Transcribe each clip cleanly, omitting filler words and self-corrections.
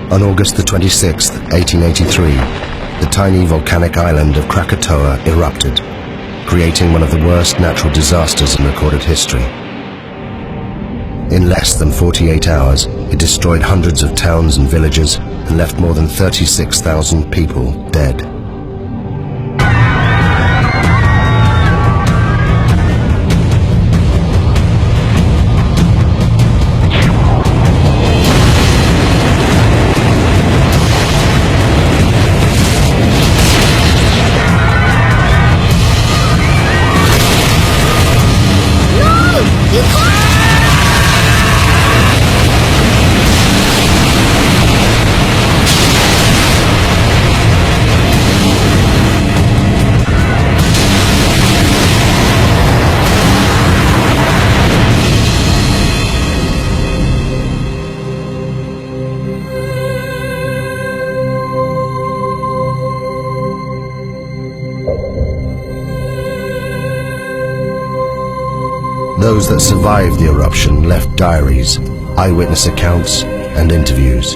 On August the 26th, 1883, the tiny volcanic island of Krakatoa erupted, creating one of the worst natural disasters in recorded history. In less than 48 hours, it destroyed hundreds of towns and villages and left more than 36,000 people dead. Those that survived the eruption left diaries, eyewitness accounts, and interviews.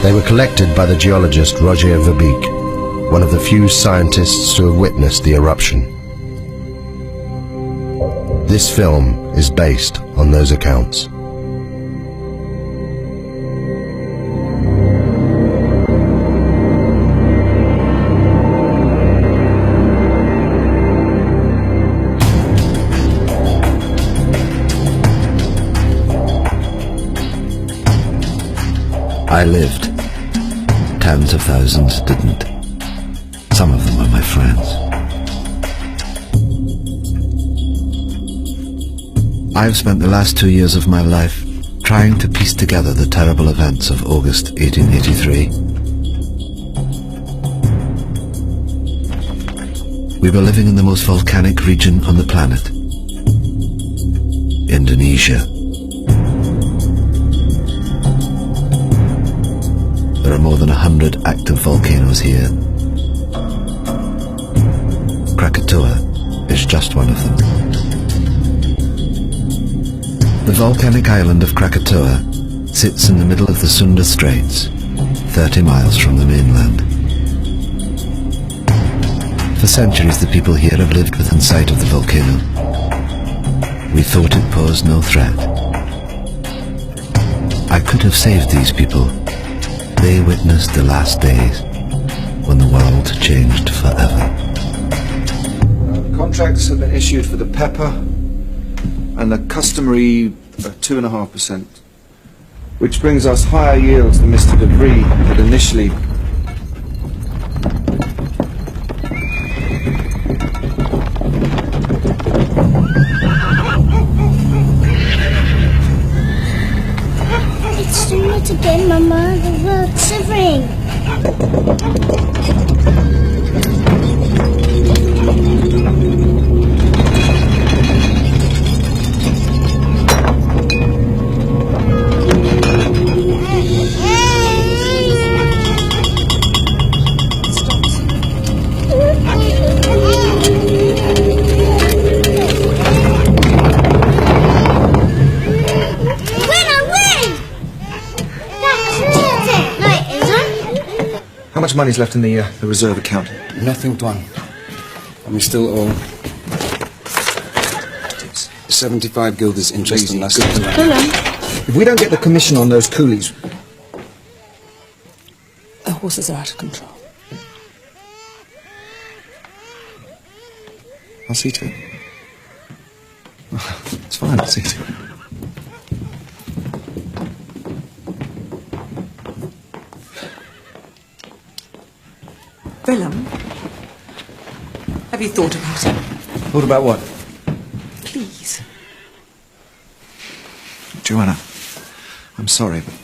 They were collected by the geologist Roger Verbeek, one of the few scientists to have witnessed the eruption. This film is based on those accounts. I lived. Tens of thousands didn't. Some of them were my friends. I've spent the last 2 years of my life trying to piece together the terrible events of August 1883. We were living in the most volcanic region on the planet, Indonesia. There are more than 100 active volcanoes here. Krakatoa is just one of them. The volcanic island of Krakatoa sits in the middle of the Sunda Straits, 30 miles from the mainland. For centuries the people here have lived within sight of the volcano. We thought it posed no threat. I could have saved these people. They witnessed the last days when the world changed forever. Contracts have been issued for the pepper and the customary 2.5%, which brings us higher yields than Mr. Debris had initially. It's doing it again, Mama. The world's shivering. How much money's left in the reserve account? Nothing, Tuan. And we still owe 75 guilders interest on last year's money. If we don't get the commission on those coolies... The horses are out of control. I'll see to it. It's fine, I'll see to it. Willem, have you thought about it? Thought about what? Please. Joanna, I'm sorry, but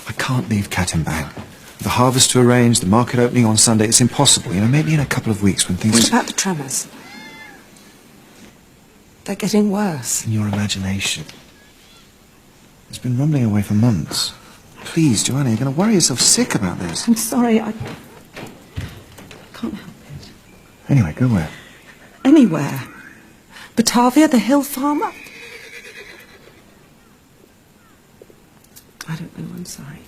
I can't leave Katimbang. The harvest to arrange, the market opening on Sunday, it's impossible. You know, maybe in a couple of weeks when things... What about the tremors? They're getting worse. In your imagination. It's been rumbling away for months. Please, Joanna, you're going to worry yourself sick about this. I'm sorry, I can't help it. Anyway, go where? Anywhere. Batavia, the hill farmer. I don't know, I'm sorry.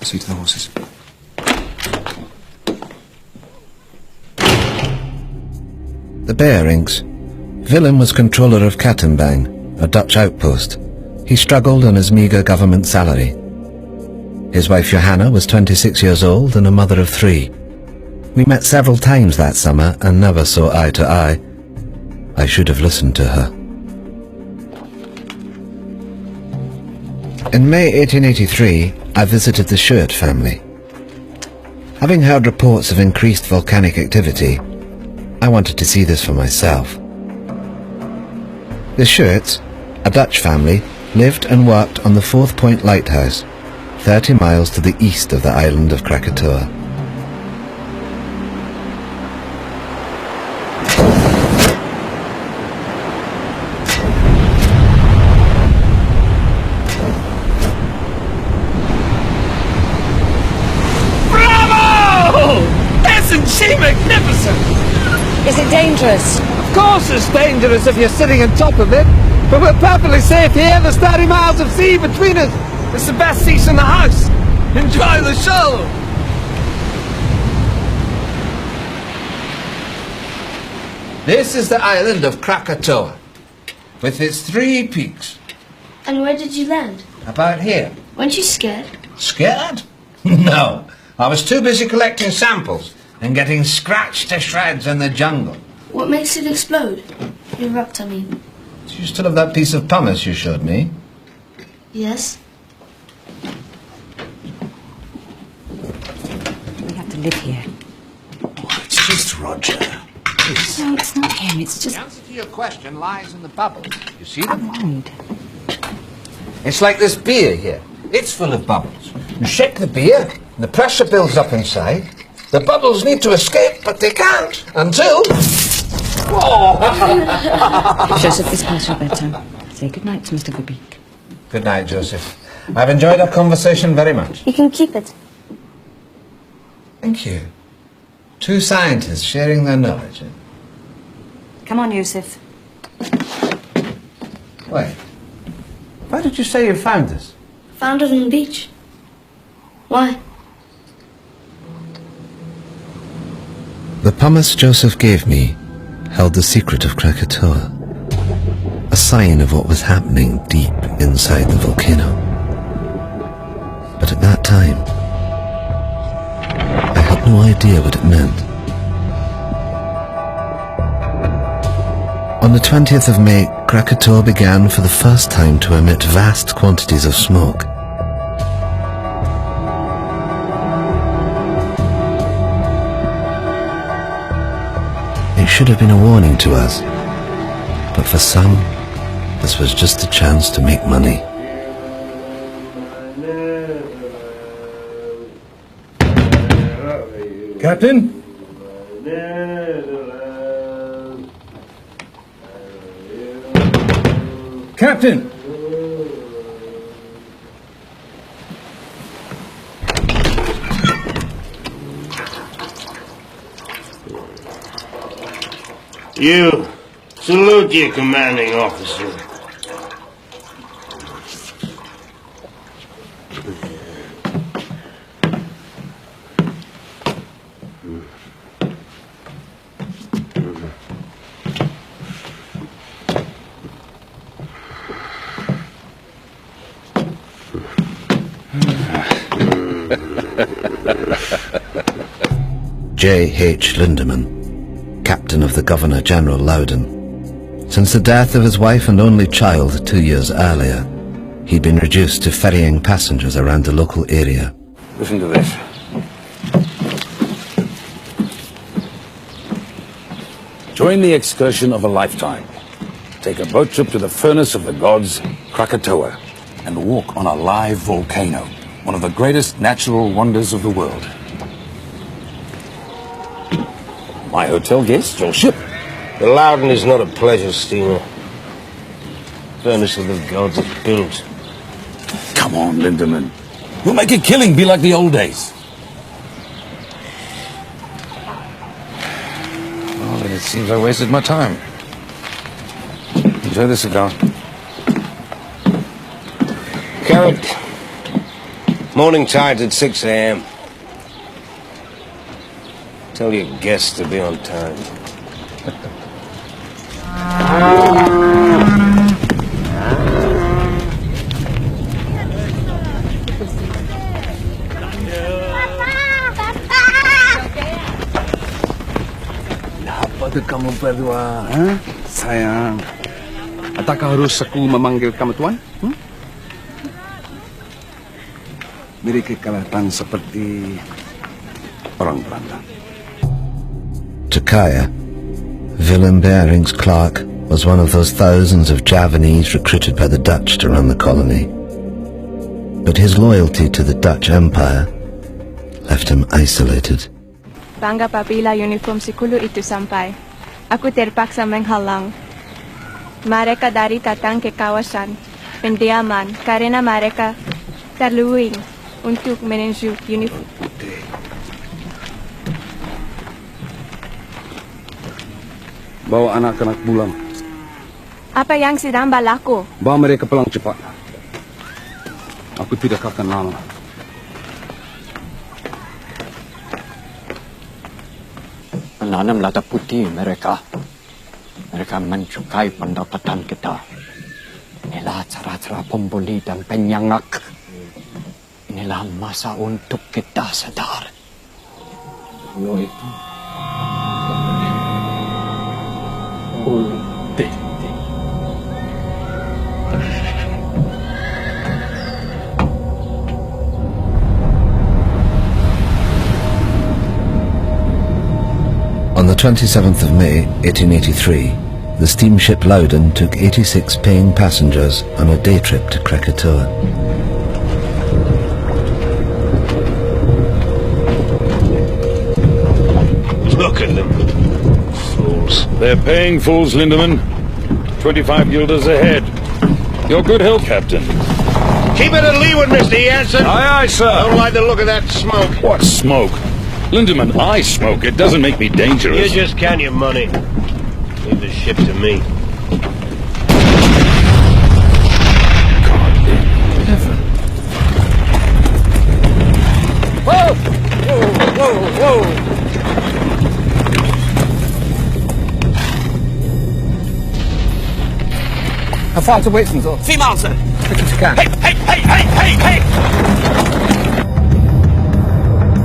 See to the horses. The bearings. Willem was controller of Krakatoa, a Dutch outpost. He struggled on his meagre government salary. His wife Johanna was 26 years old and a mother of 3. We met several times that summer and never saw eye to eye. I should have listened to her. In May 1883, I visited the Schuurt family. Having heard reports of increased volcanic activity, I wanted to see this for myself. The Schuurts, a Dutch family, lived and worked on the 4th Point Lighthouse, 30 miles to the east of the island of Krakatoa. Magnificent! Is it dangerous? Of course it's dangerous if you're sitting on top of it, but we're perfectly safe here. There's 30 miles of sea between us. It's the best seats in the house. Enjoy the show! This is the island of Krakatoa, with its 3 peaks. And where did you land? About here. Weren't you scared? Scared? No. I was too busy collecting samples and getting scratched to shreds in the jungle. What makes it explode? Erupt, I mean. Do you still have that piece of pumice you showed me? Yes. We have to live here. Oh, it's just Roger. No, it's not him, it's just... The answer to your question lies in the bubbles. You see them? I'm worried. It's like this beer here. It's full of bubbles. You shake the beer, and the pressure builds up inside. The bubbles need to escape, but they can't until... Oh! Joseph, it's past your bedtime. Say good night to Mr. Verbeek. Good night, Joseph. I've enjoyed our conversation very much. You can keep it. Thank you. 2 scientists sharing their knowledge. Come on, Yusuf. Wait. Why did you say you found this? Found it on the beach. Why? The pumice Joseph gave me held the secret of Krakatoa, a sign of what was happening deep inside the volcano. But at that time, I had no idea what it meant. On the 20th of May, Krakatoa began for the first time to emit vast quantities of smoke. It should have been a warning to us, but for some, this was just a chance to make money. Captain? Captain! You, salute your commanding officer. J.H. Linderman, captain of the Governor-General Loudon. Since the death of his wife and only child 2 years earlier, he'd been reduced to ferrying passengers around the local area. Listen to this. Join the excursion of a lifetime. Take a boat trip to the furnace of the gods, Krakatoa, and walk on a live volcano, one of the greatest natural wonders of the world. My hotel guest, your ship. The Loudon is not a pleasure steamer. Furnace of the gods is built. Come on, Linderman. We'll make a killing be like the old days. Well, then it seems I wasted my time. Enjoy the cigar. Carrot. Morning tide's at 6 a.m. Tell your guests to be on time. Apa kamu berdua, sayang? Adakah harus aku memanggil kamu tuan? Beri kelihatan seperti orang Belanda. To Kaya, Willem Barings Clark was one of those thousands of Javanese recruited by the Dutch to run the colony. But his loyalty to the Dutch Empire left him isolated. Bangga apabila uniform sikulu itu sampai. Aku terpaksa menghalang mereka dari datang ke kawasan pendiaman karena mereka terluing untuk menuju uniform. Bawa anak-anak pulang. Apa yang sedang berlaku? Bawa mereka pulang cepat. Aku tidak akan lama. Menanam lada putih mereka. Mereka mencukai pendapatan kita. Inilah cara-cara pembuli dan penyangak. Inilah masa untuk kita sadar. Lo itu. On the 27th of May, 1883, the steamship Loudon took 86 paying passengers on a day trip to Krakatoa. Look at them. Fools. They're paying fools, Linderman. 25 guilders ahead. Your good health, Captain. Keep it at leeward, Mr. Jansen. Aye, aye, sir. Don't like the look of that smoke. What smoke? Linderman, I smoke. It doesn't make me dangerous. You just count your money. Leave the ship to me. God in heaven. Whoa! Whoa! Whoa! Whoa! How far to Waitson's? 3 miles, sir. Quick as you can. Hey!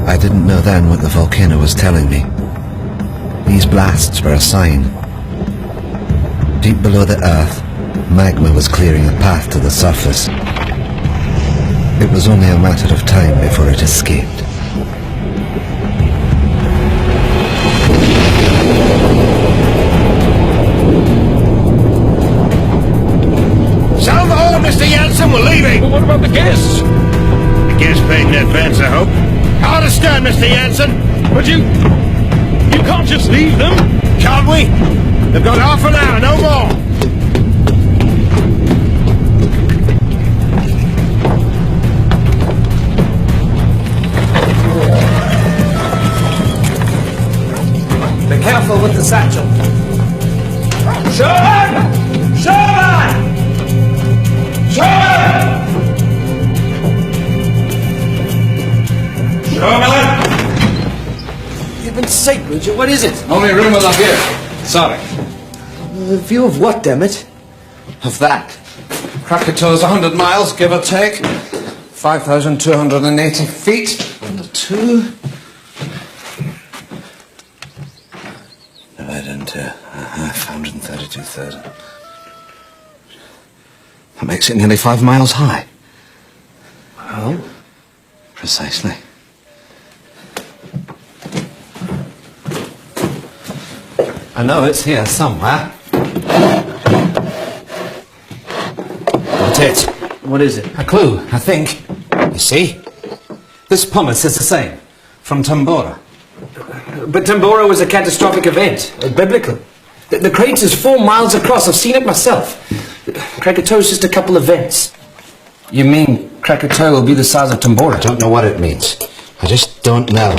I didn't know then what the volcano was telling me. These blasts were a sign. Deep below the earth, magma was clearing a path to the surface. It was only a matter of time before it escaped. Sound the horn, Mr. Jansen. We're leaving. But what about the guests? The guests paid in advance, I hope. I understand, Mr. Jansen. But you can't just leave them. Can't we? They've got half an hour, no more. Be careful with the satchel. Sherman! Heaven's sake, Richard, what is it? Only room up here. Sorry. The view of what, damn it? Of that. Krakatoa's 100 miles, give or take. 5,280 feet. On the two. Divided into half, 132,000. That makes it nearly 5 miles high. Well, precisely. I know it's here somewhere. Got it. What is it? A clue, I think. You see? This pumice is the same. From Tambora. But Tambora was a catastrophic event, biblical. The crater's 4 miles across. I've seen it myself. Krakatoa's just a couple of vents. You mean Krakatoa will be the size of Tambora? I don't know what it means. I just don't know.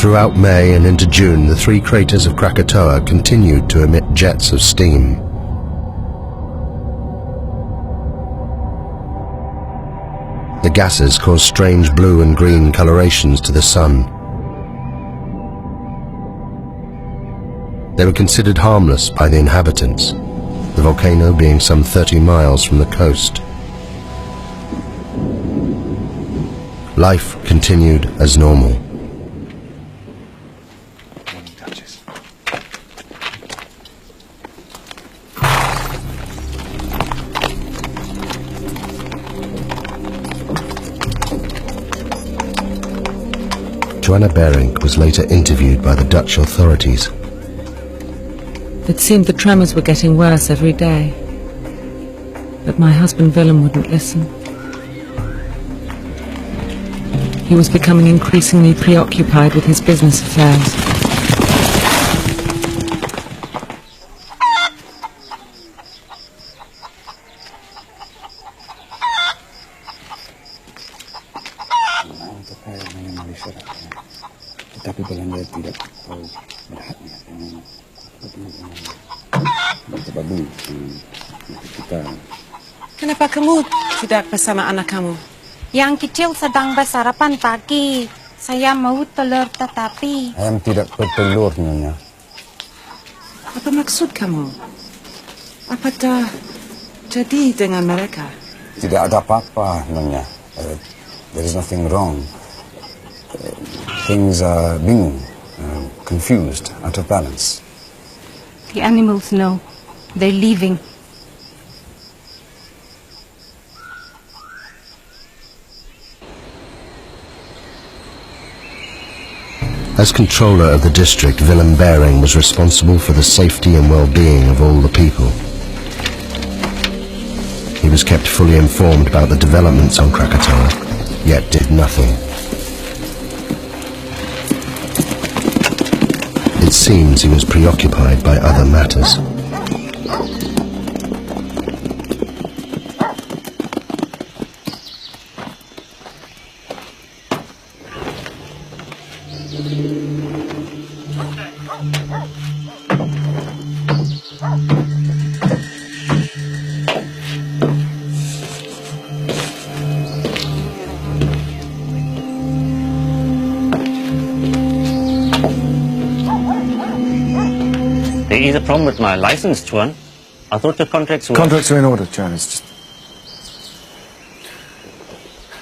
Throughout May and into June, the three craters of Krakatoa continued to emit jets of steam. The gases caused strange blue and green colorations to the sun. They were considered harmless by the inhabitants, the volcano being some 30 miles from the coast. Life continued as normal. Joanna Berink was later interviewed by the Dutch authorities. It seemed the tremors were getting worse every day. But my husband Willem wouldn't listen. He was becoming increasingly preoccupied with his business affairs. Kenapa kamu tidak bersama anak kamu? Yang kecil sedang bersarapan pagi. Saya mau telur tetapi... Ayam tidak bertelur, Nyonya. Apa maksud kamu? Apa dah jadi dengan mereka? Tidak ada apa-apa, Nyonya. There is nothing wrong. Things are bingung, confused, out of balance. The animals know. They're leaving. As controller of the district, Willem Bering was responsible for the safety and well-being of all the people. He was kept fully informed about the developments on Krakatoa, yet did nothing. It seems he was preoccupied by other matters. There is a problem with my license, Chuan. I thought the contracts were... Contracts are in order, John. It's just...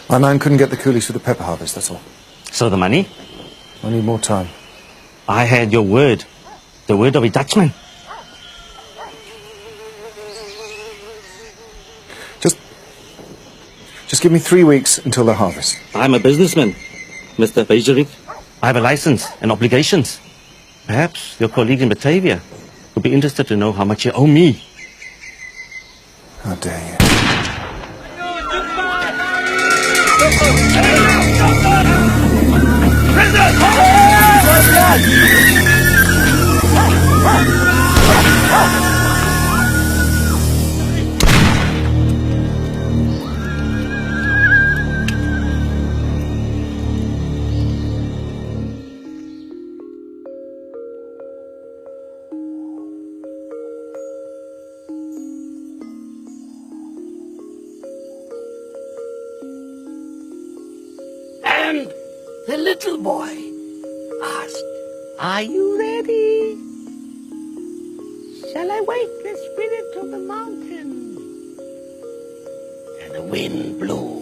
My man couldn't get the coolies for the pepper harvest, that's all. So the money? I need more time. I had your word. The word of a Dutchman. Just give me 3 weeks until the harvest. I'm a businessman, Mr. Bejerik. I have a license and obligations. Perhaps your colleague in Batavia would be interested to know how much you owe me. How dare you. And the little boy asked, "Are you ready? Shall I wake the spirit of the mountain?" And the wind blew,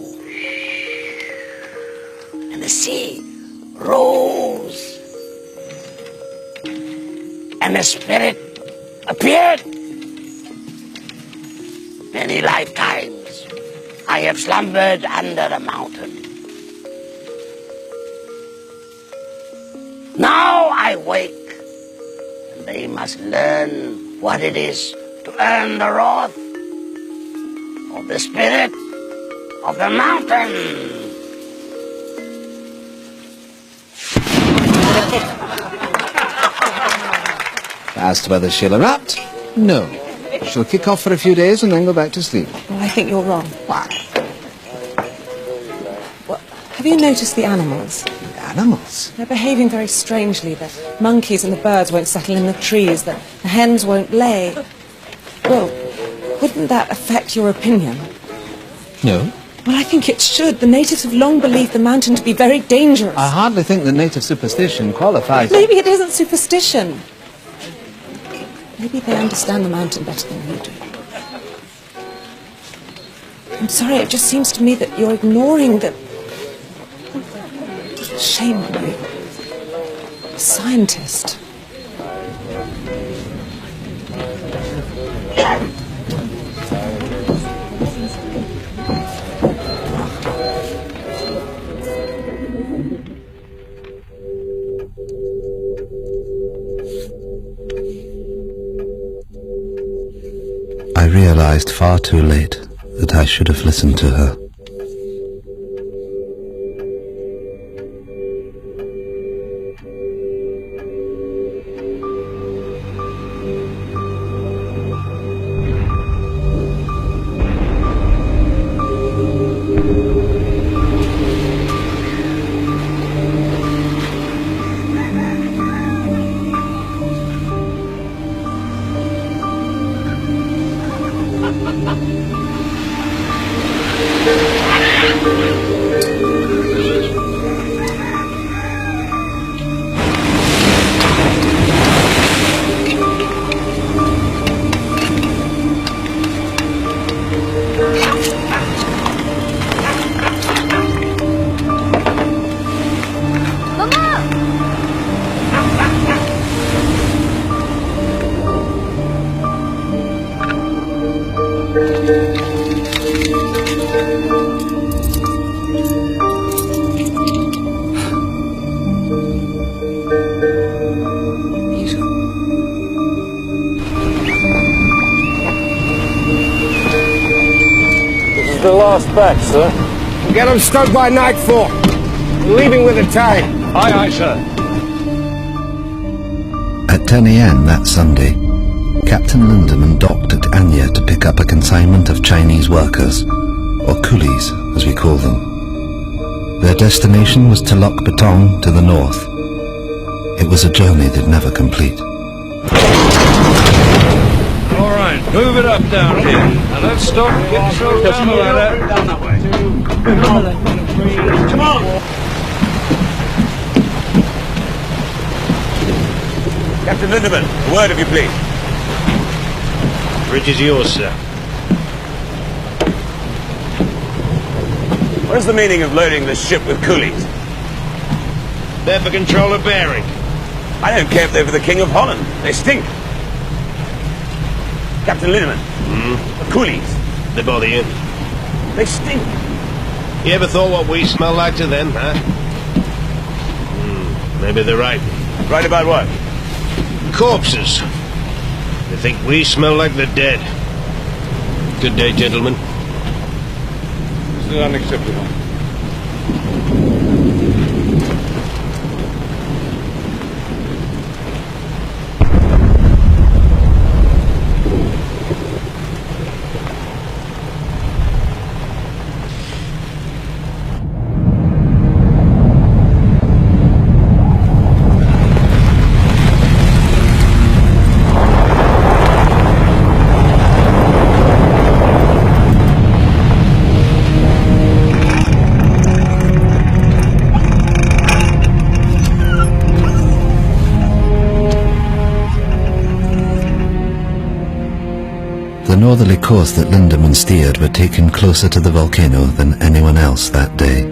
and the sea rose, and the spirit appeared. Many lifetimes I have slumbered under the mountain. Now I wake, and they must learn what it is to earn the wrath of the spirit of the mountain. As to whether she'll erupt, no. She'll kick off for a few days and then go back to sleep. Well, I think you're wrong. Why? Well, have you noticed the animals? animals. They're behaving very strangely. The monkeys and the birds won't settle in the trees. The hens won't lay. Well, wouldn't that affect your opinion? No. Well, I think it should. The natives have long believed the mountain to be very dangerous. I hardly think the native superstition qualifies. Maybe it isn't superstition. Maybe they understand the mountain better than you do. I'm sorry, it just seems to me that you're ignoring the... Shame on you. A scientist. I realized far too late that I should have listened to her. The last batch, sir. Get them stowed by nightfall. Leaving with the tide. Aye, aye, sir. At 10 a.m. that Sunday, Captain Linderman docked at Anya to pick up a consignment of Chinese workers, or coolies, as we call them. Their destination was Telok Betong to the north. It was a journey they'd never complete. All right, move it up down here. Now let's stop. Get yourself down the ladder. Down that way. Come on. Captain Linderman, a word of you, please. Bridge is yours, sir. What is the meaning of loading this ship with coolies? They're for control of bearing. I don't care if they're for the King of Holland. They stink. Captain Linderman, the coolies. They bother you? They stink. You ever thought what we smell like to them, huh? Maybe they're right. Right about what? Corpses. They think we smell like the dead. Good day, gentlemen. This is unacceptable. The northerly course that Linderman steered would take him closer to the volcano than anyone else that day.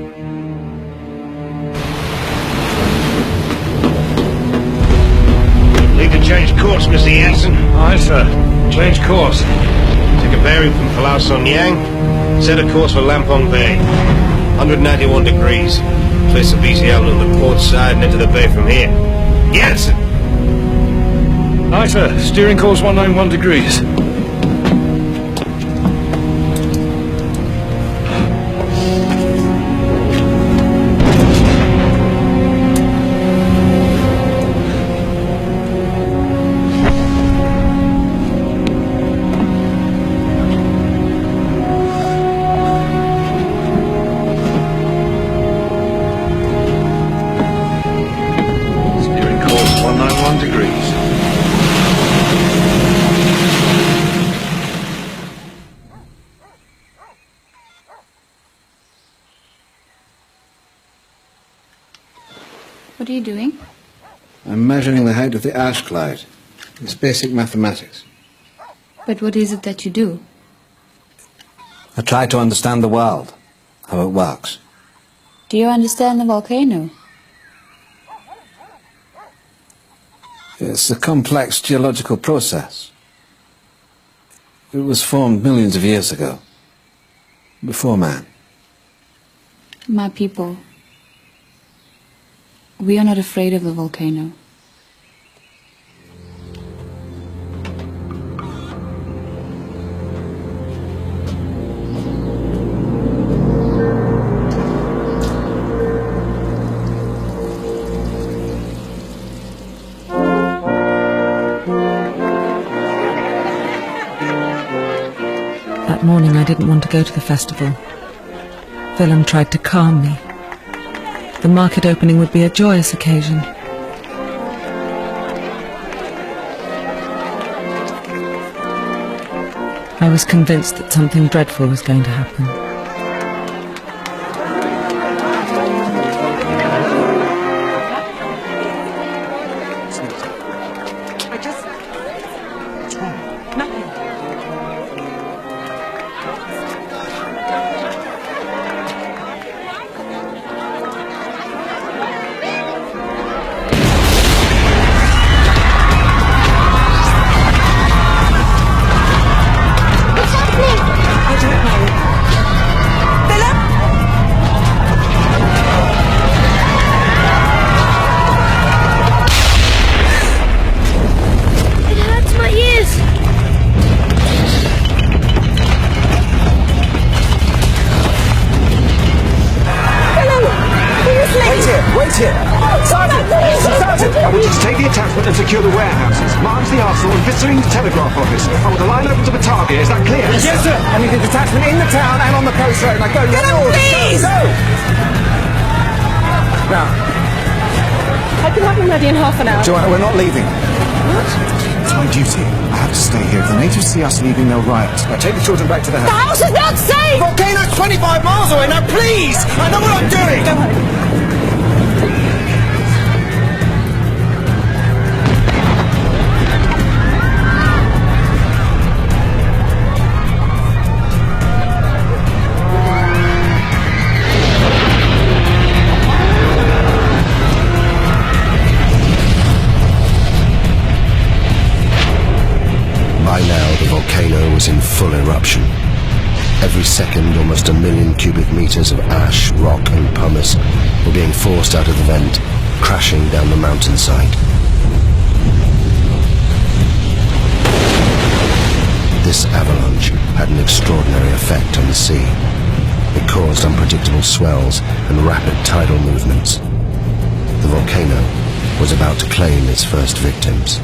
Need to change course, Mr. Jansen. Aye, sir. Change course. Take a bearing from Palau Son Yang. Set a course for Lampong Bay. 191 degrees. Place the BC Island on the port side and enter the bay from here. Jansen! Aye, sir. Steering course 191 degrees. What are you doing? I'm measuring the height of the ash cloud. It's basic mathematics. But what is it that you do? I try to understand the world, how it works. Do you understand the volcano? It's a complex geological process. It was formed millions of years ago, before man. My people, we are not afraid of the volcano. That morning I didn't want to go to the festival. Willem tried to calm me. The market opening would be a joyous occasion. I was convinced that something dreadful was going to happen. Secure the warehouses, march the arsenal and Viscering the telegraph office. I want the line open to Batavia, is that clear? Yes, sir. I need a detachment in the town and on the coast road. Now go, please! Go! Now, I can have him ready in half an hour. Joanna, we're not leaving. What? It's my duty. I have to stay here. If the natives see us leaving, they'll riot. Now take the children back to the The house. house is not safe! The volcano's 25 miles away. Now please! I know what I'm doing! Don't worry. By now, the volcano was in full eruption. Every second, almost 1 million cubic meters of ash, rock and pumice were being forced out of the vent, crashing down the mountainside. This avalanche had an extraordinary effect on the sea. It caused unpredictable swells and rapid tidal movements. The volcano was about to claim its first victims.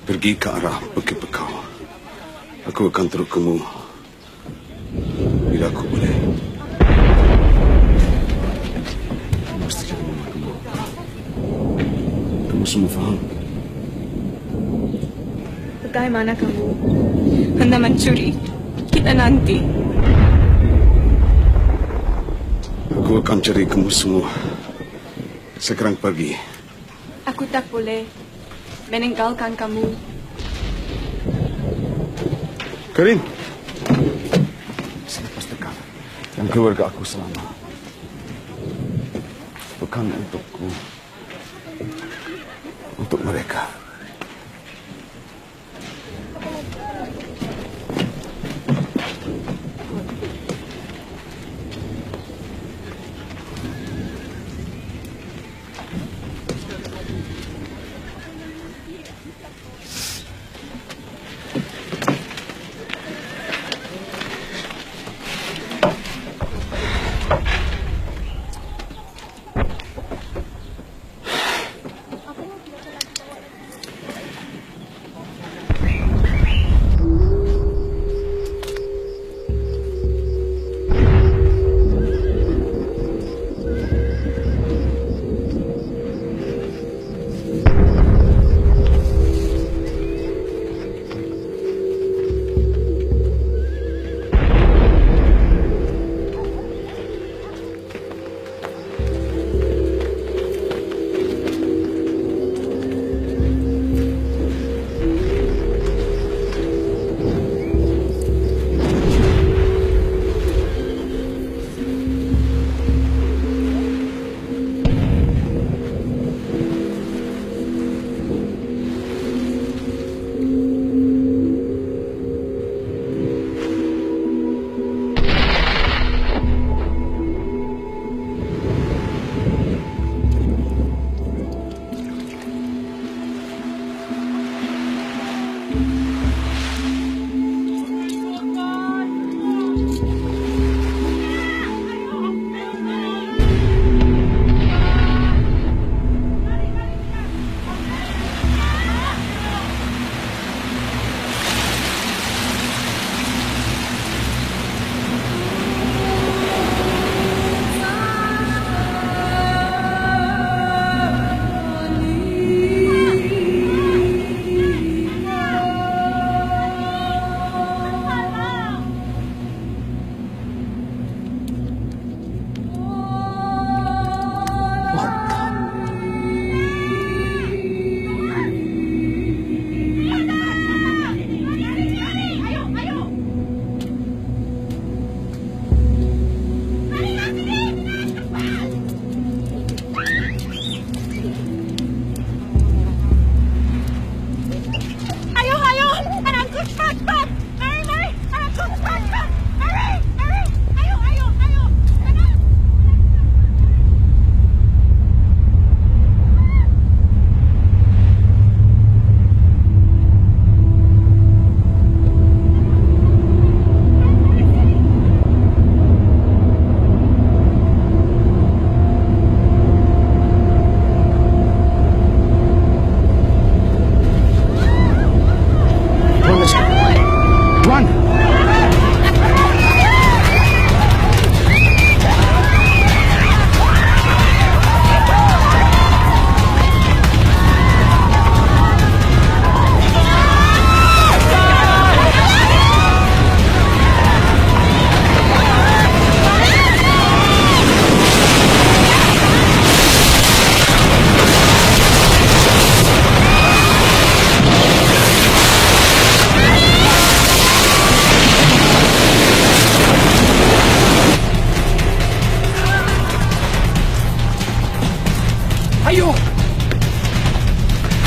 Pergi ke arah Bukit Bekau. Aku akan terus kamu bila aku boleh. Mesti jadi mama kamu. Kamu semua faham? Bagaimana kamu hendak mencuri kita nanti? Aku akan cari kamu semua sekarang pagi. Aku tak boleh meninggalkan kamu. Karin, selepas dekat dan keluarga aku selamat. Bukan untukku, untuk mereka.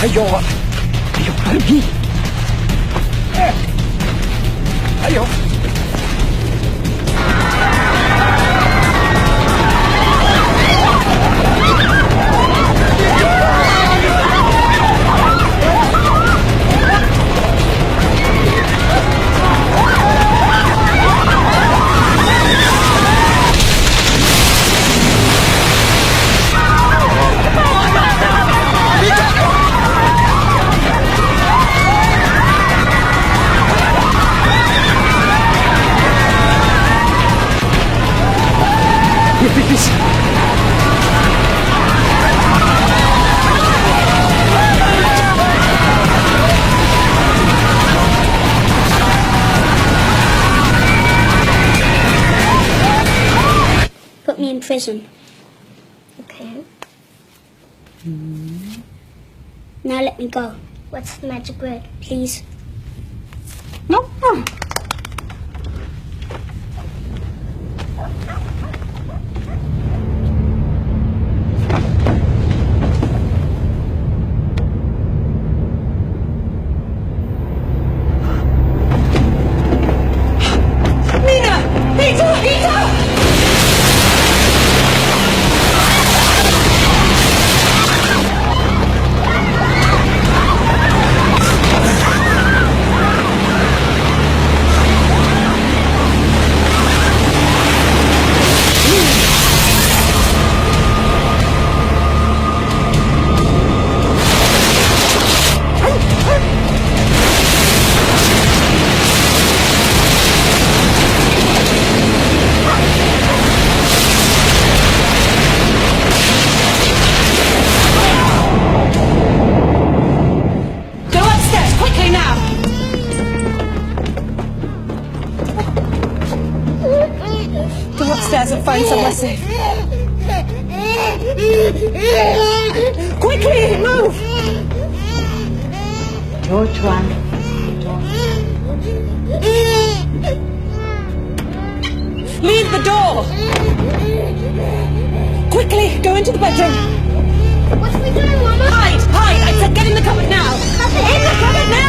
Ayo pergi. Ayo. Please. Put me in prison. Okay. Now let me go. What's the magic word, please? No. Upstairs and find somewhere safe. Quickly, move! Which one? Leave the door! Quickly, go into the bedroom. What are we doing, Mama? Hide! Hide! I said get in the cupboard now! In the cupboard now!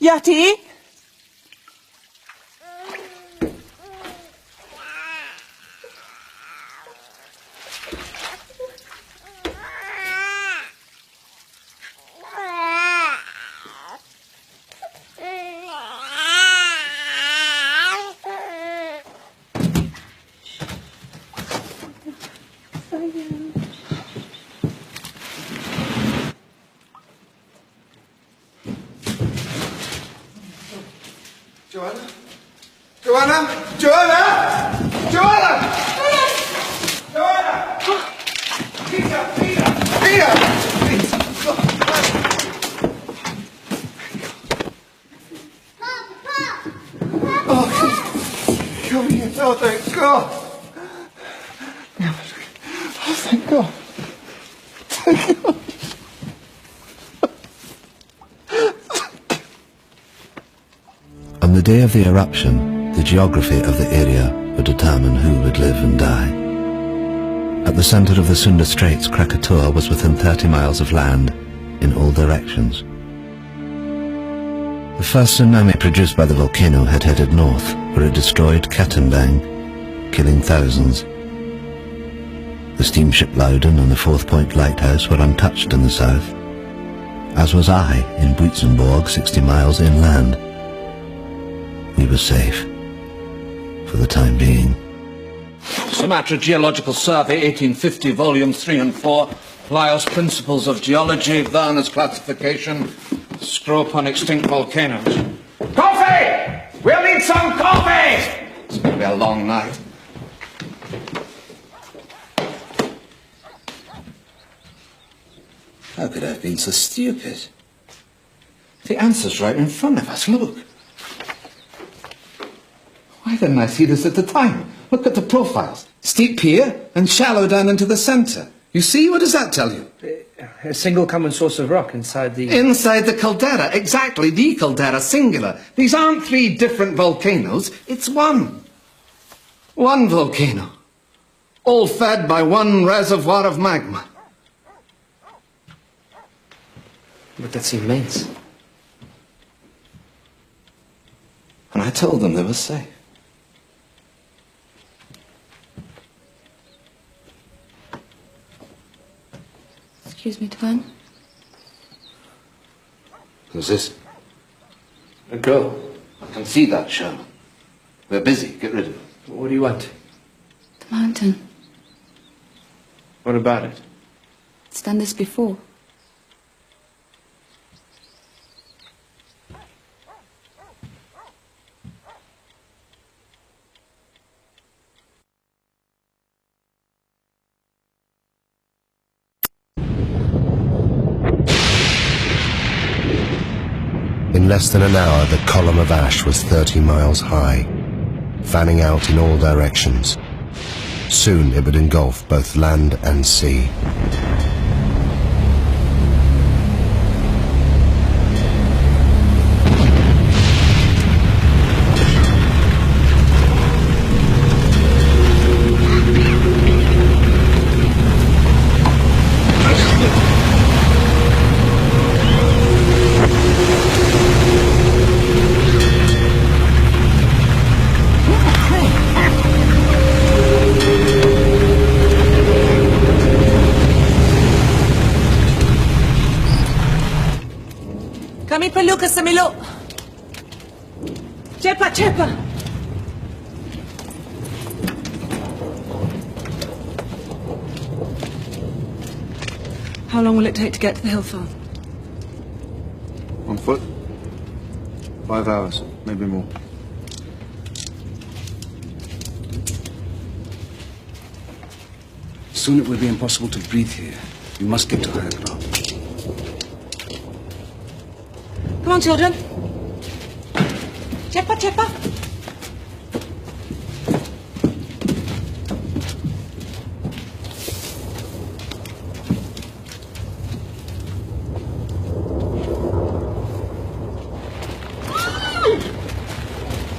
Yati? Joanna? Joanna? Joanna? Joanna! Joanna! Peter! Peter! Peter! Peter! Oh, come here. Oh, thank God. Oh, thank God. Thank God. day of the eruption, the geography of the area would determine who would live and die. At the center of the Sunda Straits, Krakatoa was within 30 miles of land in all directions. The first tsunami produced by the volcano had headed north, where it destroyed Katimbang, killing thousands. The steamship Loudon and the fourth Point Lighthouse were untouched in the south, as was I in Buitzenborg, 60 miles inland. We were safe, for the time being. Sumatra Geological Survey, 1850, volumes 3 and 4. Laos Principles of Geology, Werner's Classification. Scrope on extinct volcanoes. Coffee! We'll need some coffee! It's going to be a long night. How could I have been so stupid? The answer's right in front of us, look. Why didn't I see this at the time? Look at the profiles. Steep here and shallow down into the centre. You see? What does that tell you? A single common source of rock inside the... Inside the caldera, exactly, the caldera, singular. These aren't 3 different volcanoes, it's one. One volcano. All fed by one reservoir of magma. But that's immense. And I told them they were safe. Excuse me, Tuan. Who's this? A girl. I can see that, Sherman. We're busy. Get rid of it. What do you want? The mountain. What about it? It's done this before. In less than an hour, the column of ash was 30 miles high, fanning out in all directions. Soon it would engulf both land and sea. Kami perlu ke Semiluk. Cepat, cepat. How long will it take to get to the hill farm? On foot? 5 hours, maybe more. Soon it will be impossible to breathe here. We must get to higher ground. Come on, children. Cepat, cepat.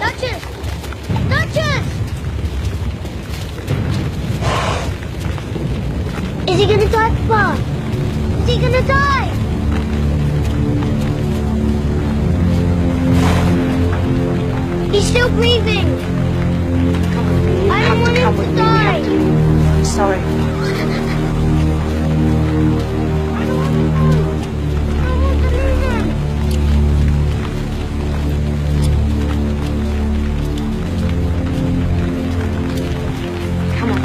Duchess! Duchess! Is he gonna die, Papa? Is he gonna die? He's still breathing. I don't want him to die. I'm sorry. Come on.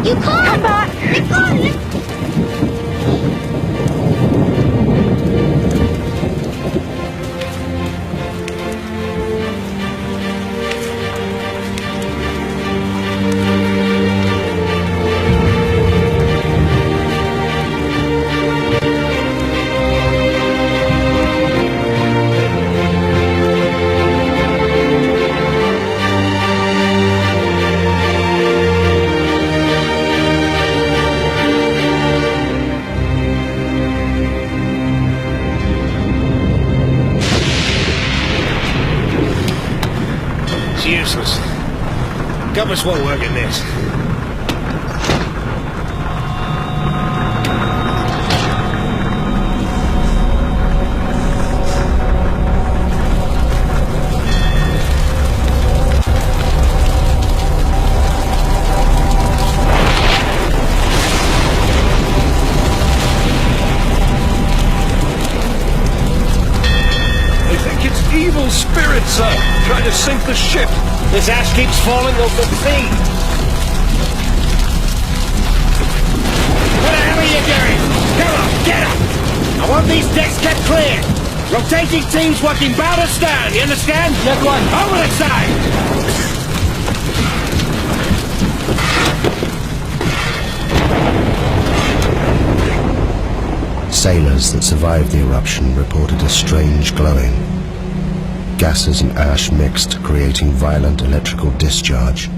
You can't! Let go! useless. Compass won't work in this. Evil spirits, sir, trying to sink the ship. This ash keeps falling over the sea. What the hell are you doing? Come on, get up! I want these decks kept clear. Rotating teams working bow to stern, you understand? Yes, one. Over the side! Sailors that survived the eruption reported a strange glowing. Gases and ash mixed, creating violent electrical discharge.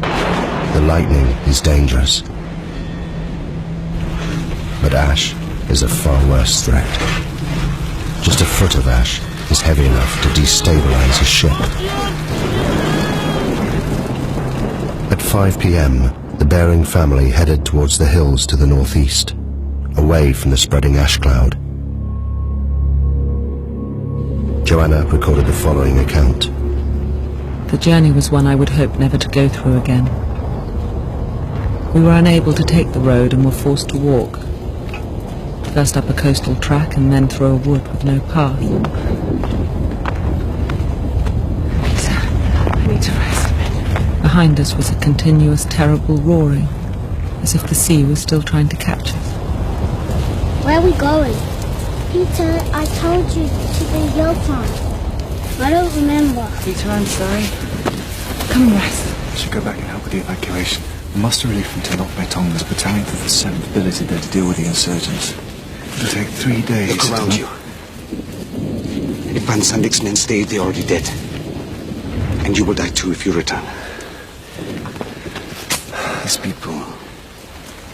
The lightning is dangerous, but ash is a far worse threat. Just a foot of ash is heavy enough to destabilize a ship. At 5 p.m., the Bering family headed towards the hills to the northeast, away from the spreading ash cloud. Joanna recorded the following account. The journey was one I would hope never to go through again. We were unable to take the road and were forced to walk. First up a coastal track and then through a wood with no path. I need to rest a bit. Behind us was a continuous, terrible roaring, as if the sea was still trying to catch us. Where are we going? Peter, I told you to the Yopon. I don't remember. Peter, I'm sorry. Come and rest. I should go back and help with the evacuation. The muster relief from Tonga's battalion to the 7th billeted there to deal with the insurgents. It'll take 3 days. Look around you. If Van Sandik's men stayed, they're already dead. And you will die too if you return. These people,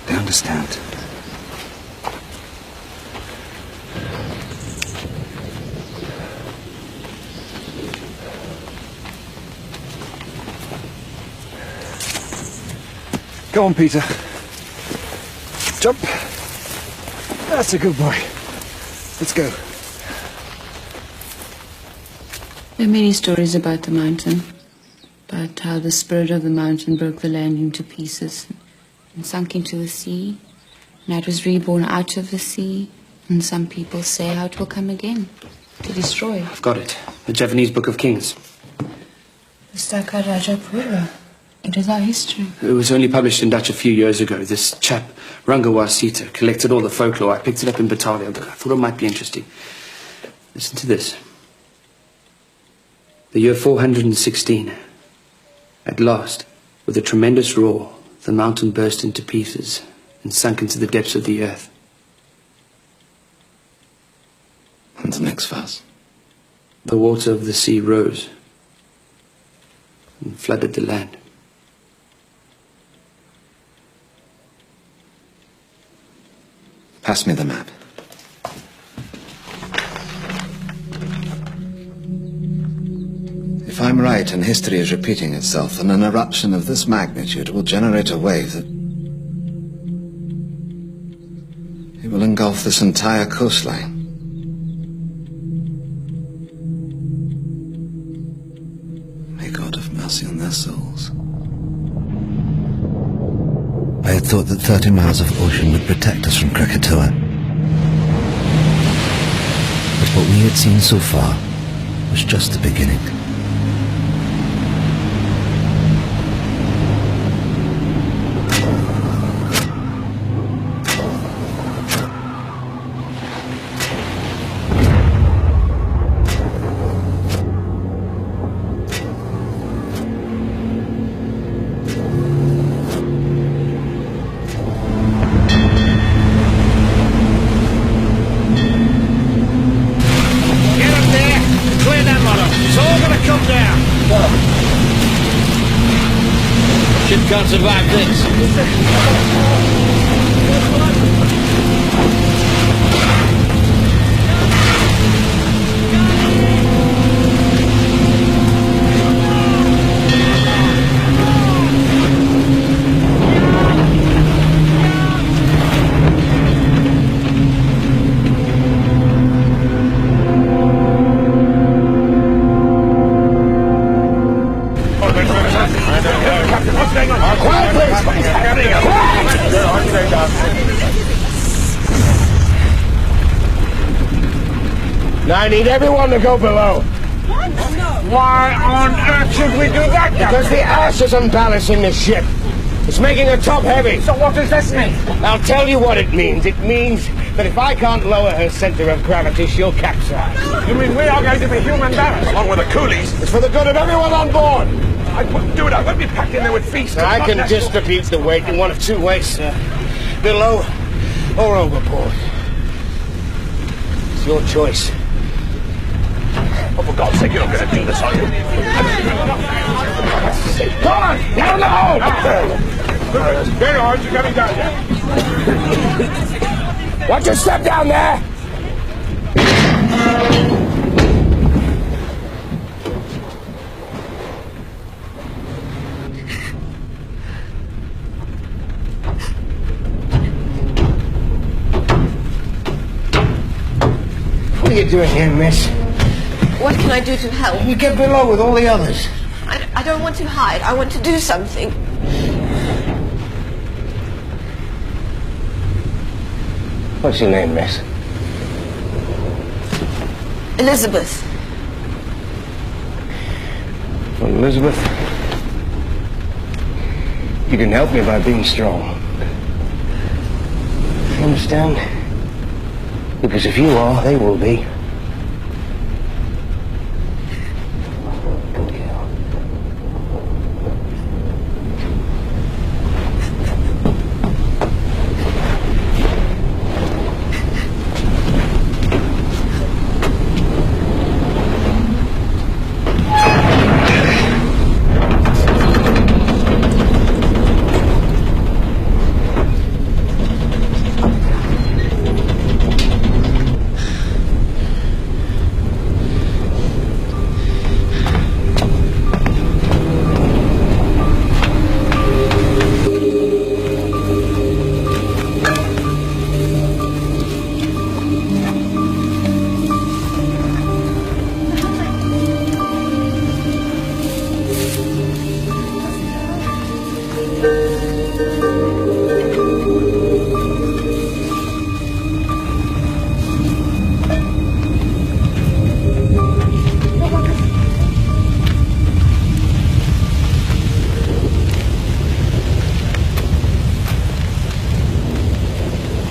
they understand. Go on, Peter. Jump. That's a good boy. Let's go. There are many stories about the mountain, about how the spirit of the mountain broke the land into pieces and sunk into the sea, and it was reborn out of the sea, and some people say how it will come again, to destroy. I've got it. The Javanese Book of Kings. The Staka Rajapura. It is our history. It was only published in Dutch a few years ago. This chap, Rangawa Sita, collected all the folklore. I picked it up in Batavia. I thought it might be interesting. Listen to this. The year 416. At last, with a tremendous roar, the mountain burst into pieces and sunk into the depths of the earth. And the next verse. The water of the sea rose and flooded the land. Pass me the map. If I'm right and history is repeating itself, then an eruption of this magnitude will generate a wave that... it will engulf this entire coastline. May God have mercy on their souls. I had thought that 30 miles of ocean would protect us from Krakatoa. But what we had seen so far was just the beginning. Can't survive this. Now I need everyone to go below. What? No. Why on earth should we do that? Because the ash is unbalancing the ship. It's making her top heavy. So what does this mean? I'll tell you what it means. It means that if I can't lower her center of gravity, she'll capsize. You mean we are going to be human ballast? Along with the coolies? It's for the good of everyone on board. I wouldn't do it. I won't be packed in there with feasts. Now, I can distribute the weight in one of two ways, sir. Below or overboard. It's your choice. Oh, for God's sake, you're not going to do this, are you? Come on! Down the hole! Very hard. You're coming down there. Watch your step down there! What are you doing here, miss? What can I do to help? You get below with all the others. I don't want to hide. I want to do something. What's your name, miss? Elizabeth. Well, Elizabeth, you can help me by being strong. You understand? Because if you are, they will be.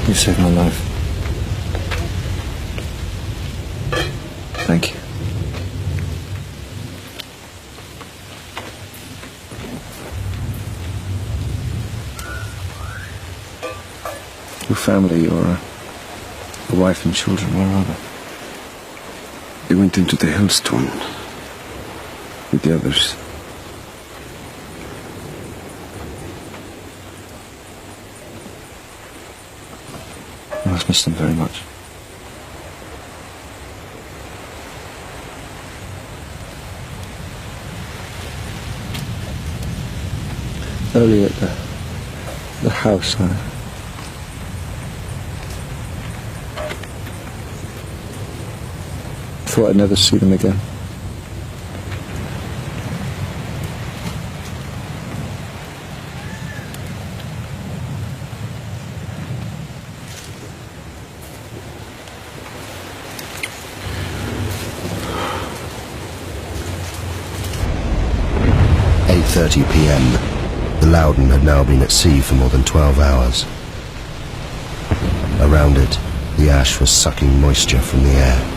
You saved my life. Thank you. Your family, your wife and children, where are they? They went into the hailstorm with the others. I must miss them very much. Earlier at the house, I thought I'd never see them again. At 8:30 p.m. The Loudon had now been at sea for more than 12 hours. Around it, the ash was sucking moisture from the air.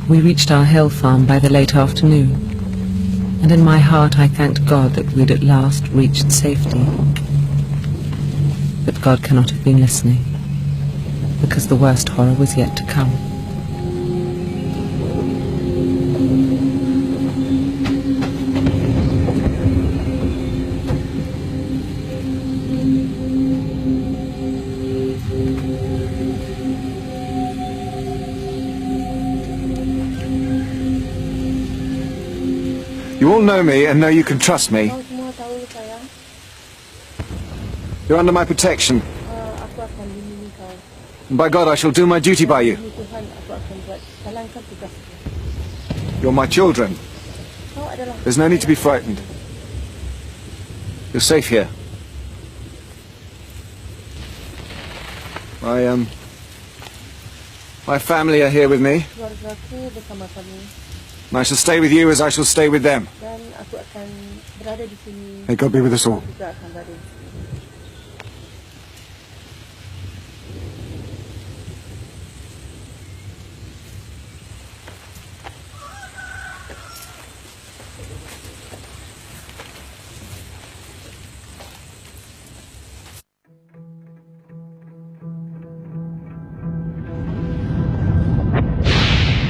We reached our hill farm by the late afternoon, and in my heart I thanked God that we'd at last reached safety. But God cannot have been listening, because the worst horror was yet to come. You all know me and know you can trust me. You're under my protection. And by God, I shall do my duty by you. You're my children. There's no need to be frightened. You're safe here. My family are here with me. And I shall stay with you as I shall stay with them. May God be with us all.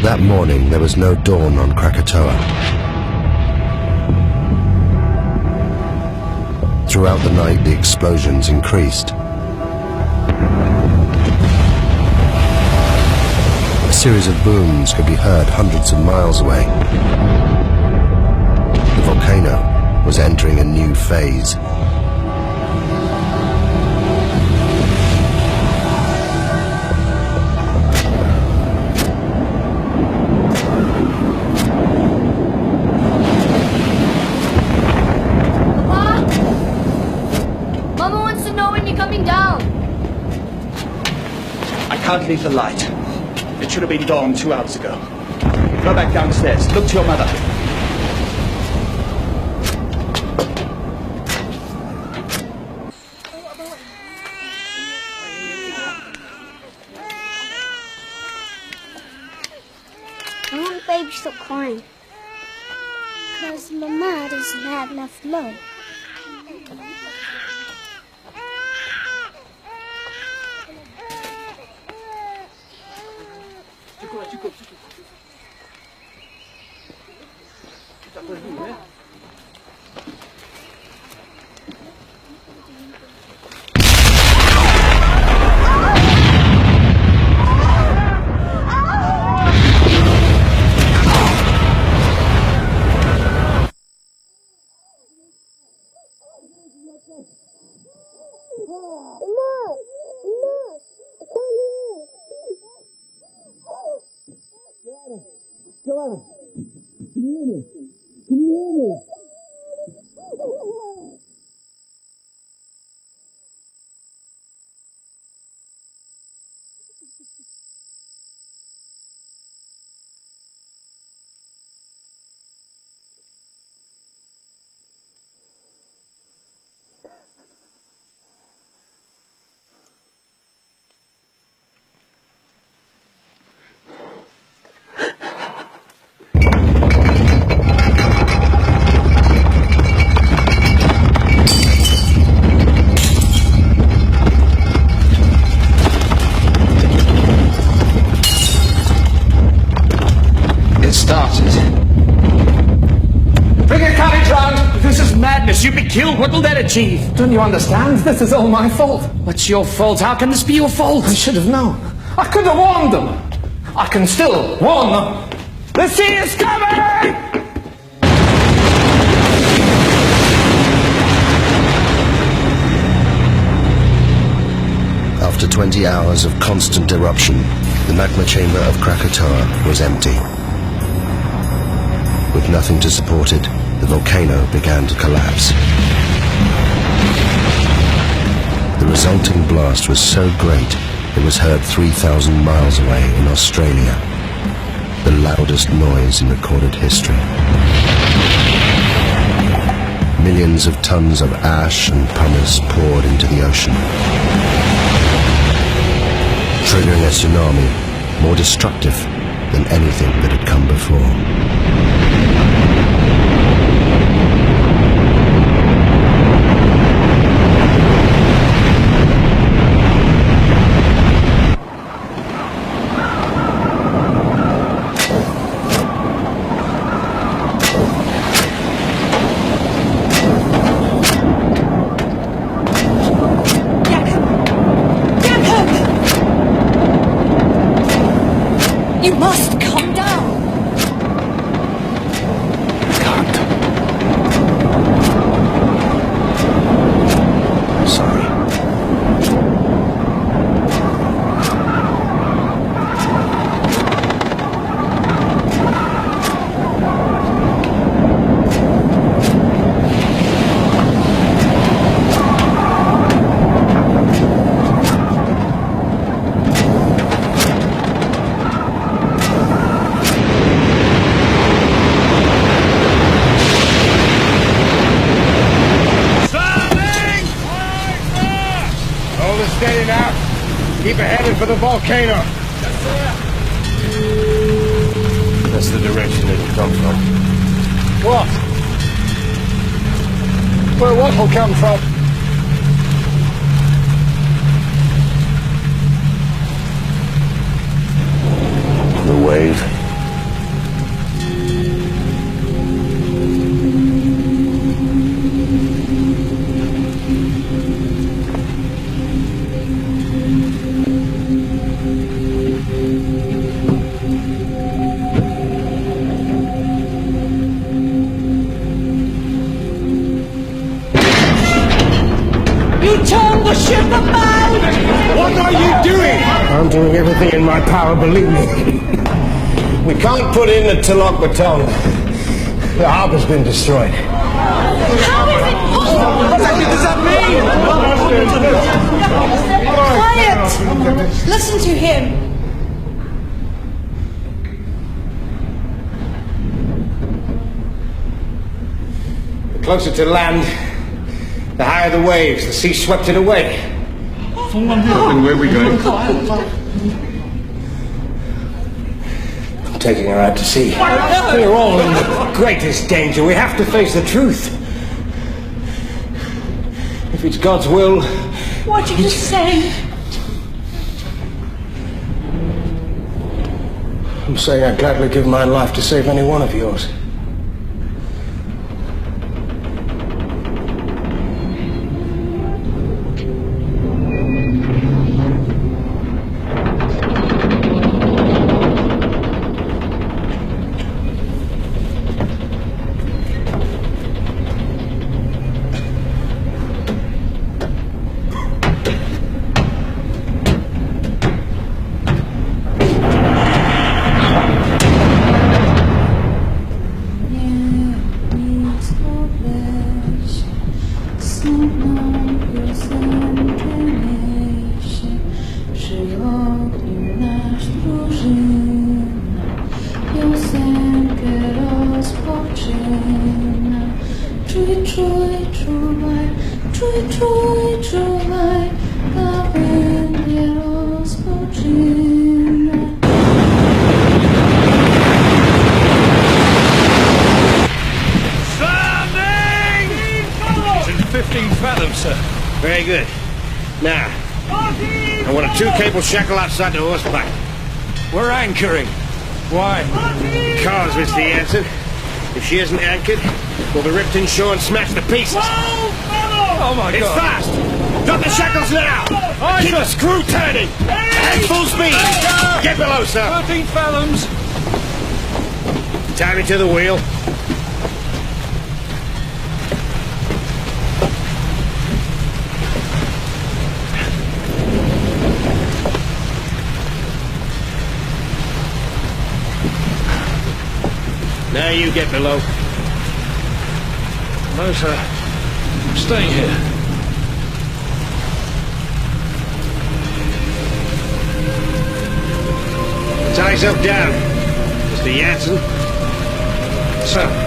That morning, there was no dawn on Krakatoa. Throughout the night, the explosions increased. A series of booms could be heard hundreds of miles away. The volcano was entering a new phase. I can't leave the light. It should have been dawn 2 hours ago. Go back downstairs. Look to your mother. I want baby to stop crying. Because Mama doesn't have enough love. You'd be killed. What will that achieve? Don't you understand? This is all my fault. What's your fault? How can this be your fault? I should have known. I could have warned them. I can still warn them. The sea is coming! After 20 hours of constant eruption, the magma chamber of Krakatoa was empty. With nothing to support it, the volcano began to collapse. The resulting blast was so great it was heard 3,000 miles away in Australia, the loudest noise in recorded history. Millions of tons of ash and pumice poured into the ocean, triggering a tsunami more destructive than anything that had come before. You must come down. Sorry. Hold it steady now. Keep it headed for the volcano. That's the direction it'll come from. What? Where what will come from? The wave. You turned the ship about! What are you doing? I'm doing everything in my power, believe me. We can't put in the Tilok baton. The harbor's been destroyed. How is it possible? What does that mean? Quiet! Listen to him. The closer to land, the higher the waves. The sea swept it away. And where are we going? I'm taking her out to sea. We're all in the greatest danger. We have to face the truth. If it's God's will... What did you say? I'm saying I'd gladly give my life to save any one of yours. Very good. Now, I want a two-cable shackle outside the horseback. We're anchoring. Why? Because, Mr. Jansen, if she isn't anchored, we'll be ripped inshore and smashed to pieces. Oh my It's God! fast! Drop the shackles now! Aye, Keep sir. the screw turning! At full speed! Get below, sir! 13 fathoms. Tie me to the wheel. Now you get below. No, sir. I'm staying here. Tie yourself down, Mr. Jansen. Sir.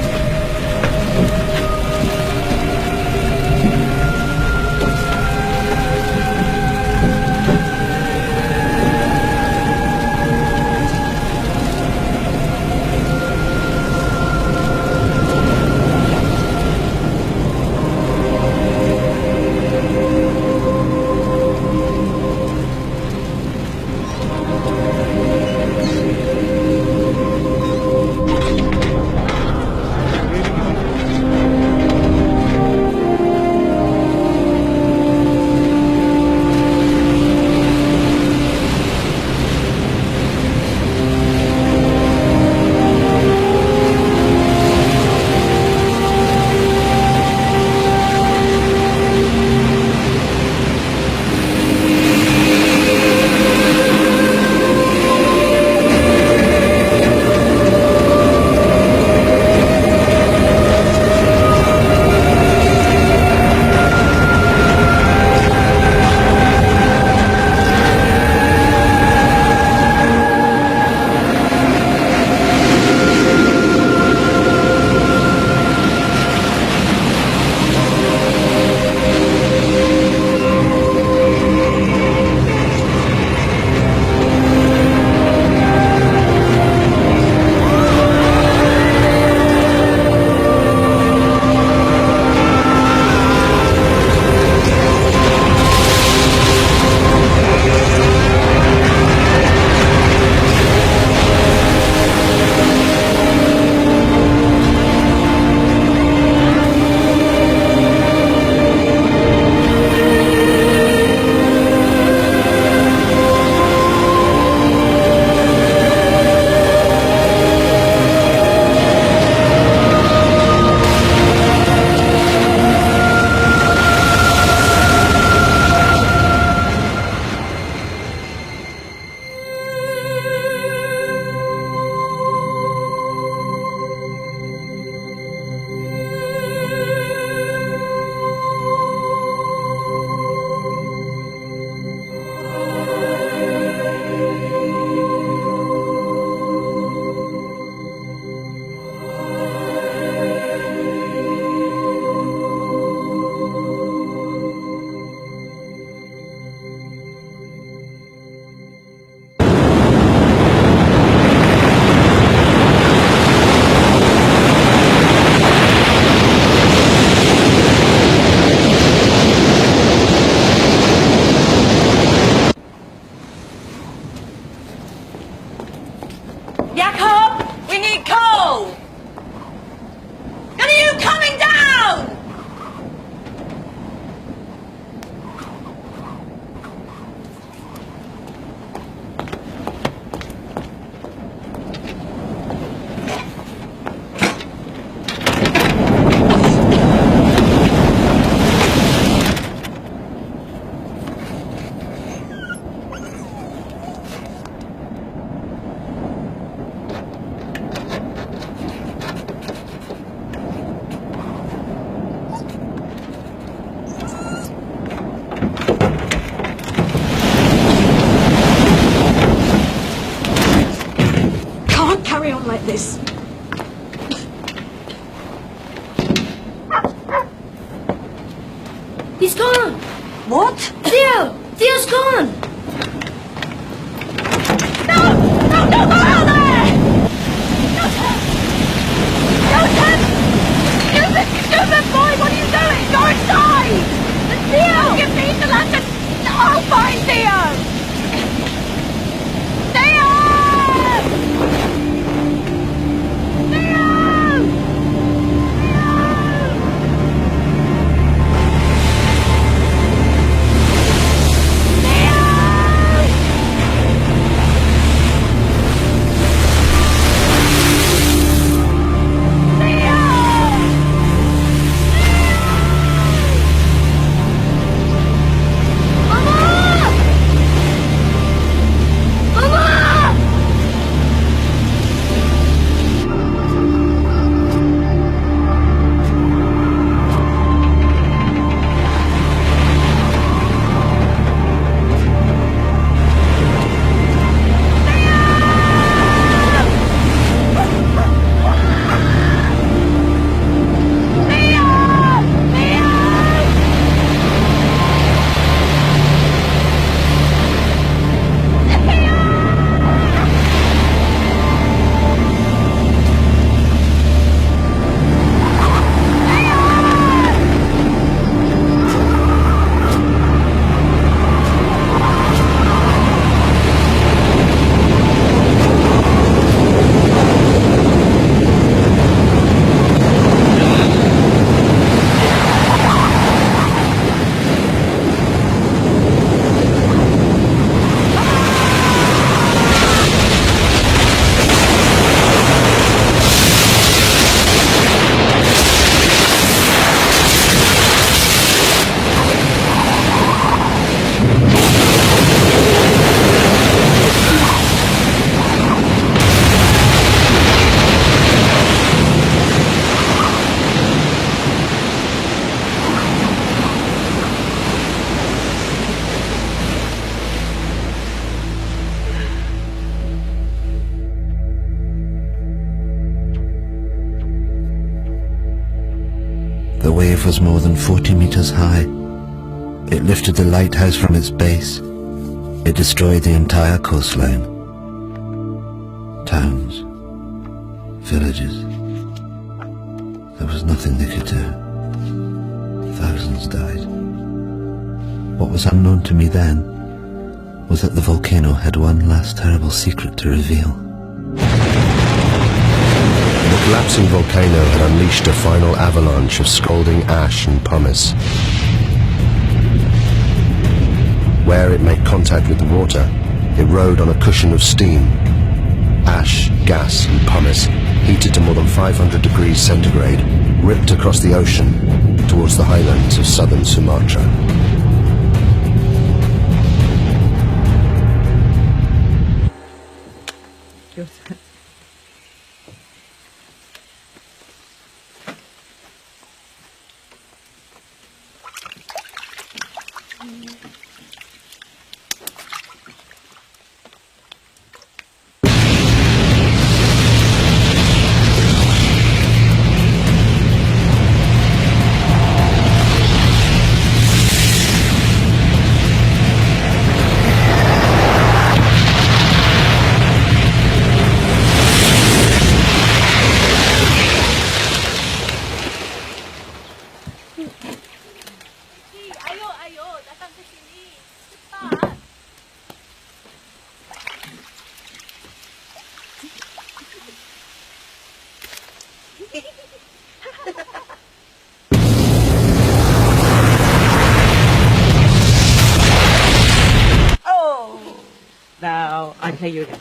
He's gone. What? Theo! Theo's gone. No, go out there! Newton! Stupid boy, what are you doing? Go inside! Theo! Give me the lantern! I'll find Theo! Theo! The wave was more than 40 meters high. It lifted the lighthouse from its base. It destroyed the entire coastline. Towns, villages. There was nothing they could do. Thousands died. What was unknown to me then was that the volcano had one last terrible secret to reveal. The collapsing volcano had unleashed a final avalanche of scalding ash and pumice. Where it made contact with the water, it rode on a cushion of steam. Ash, gas and pumice, heated to more than 500 degrees centigrade, ripped across the ocean towards the highlands of southern Sumatra. Now, I'll play you again.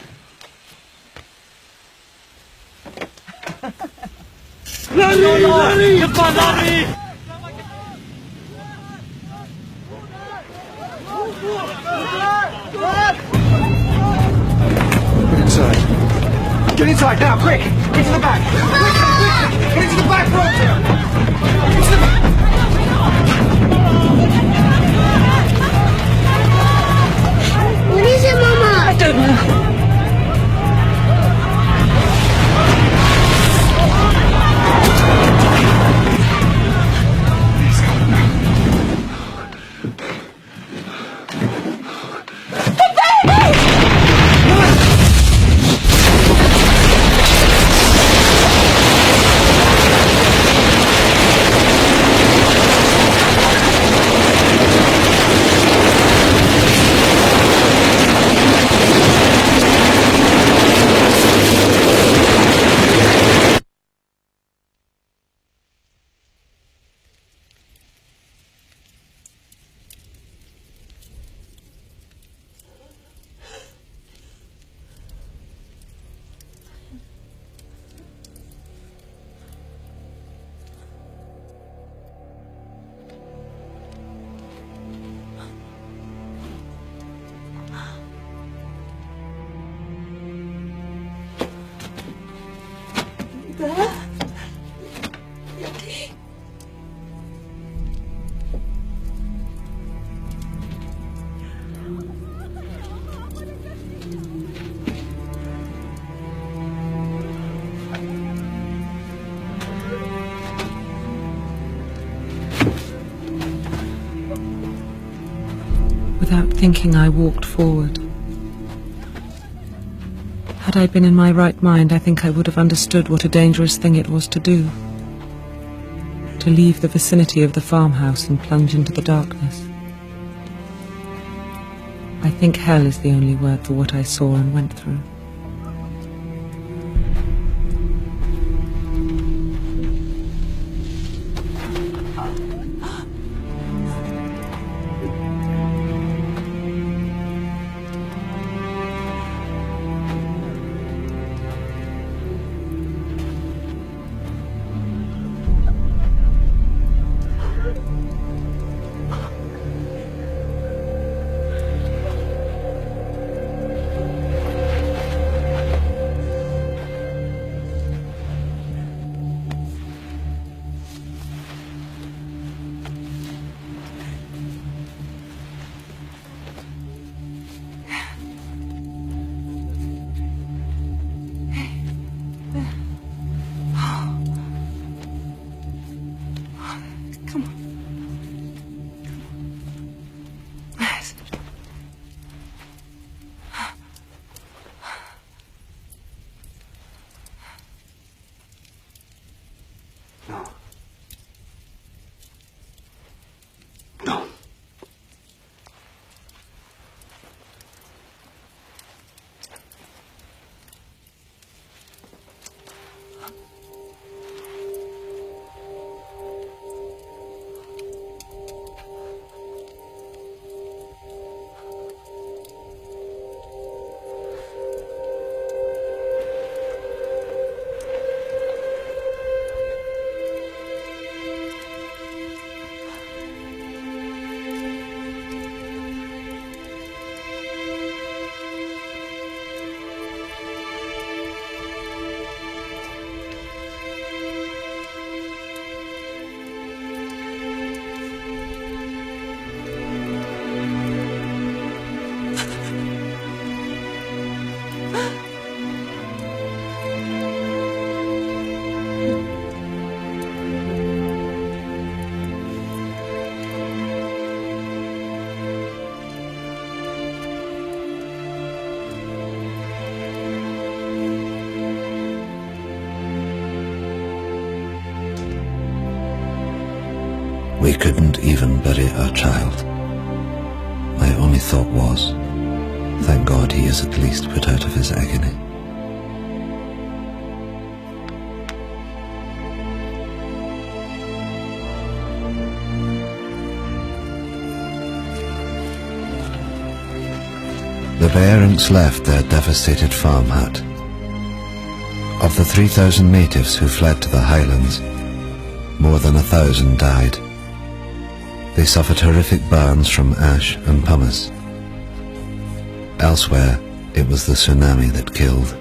Get inside. Get inside now, quick! Into the back! Quick! Get into the back room! Into the back! What is it, Mama? I don't know. Without thinking, I walked forward. Had I been in my right mind, I think I would have understood what a dangerous thing it was to do. To leave the vicinity of the farmhouse and plunge into the darkness. I think hell is the only word for what I saw and went through. We couldn't even bury our child. My only thought was, thank God he is at least put out of his agony. The Bearings left their devastated farm hut. Of the 3,000 natives who fled to the highlands, more than 1,000 died. They suffered horrific burns from ash and pumice. Elsewhere, it was the tsunami that killed.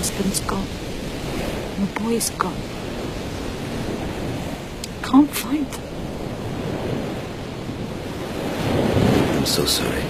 husband's gone. My boy's gone. Can't find them. I'm so sorry.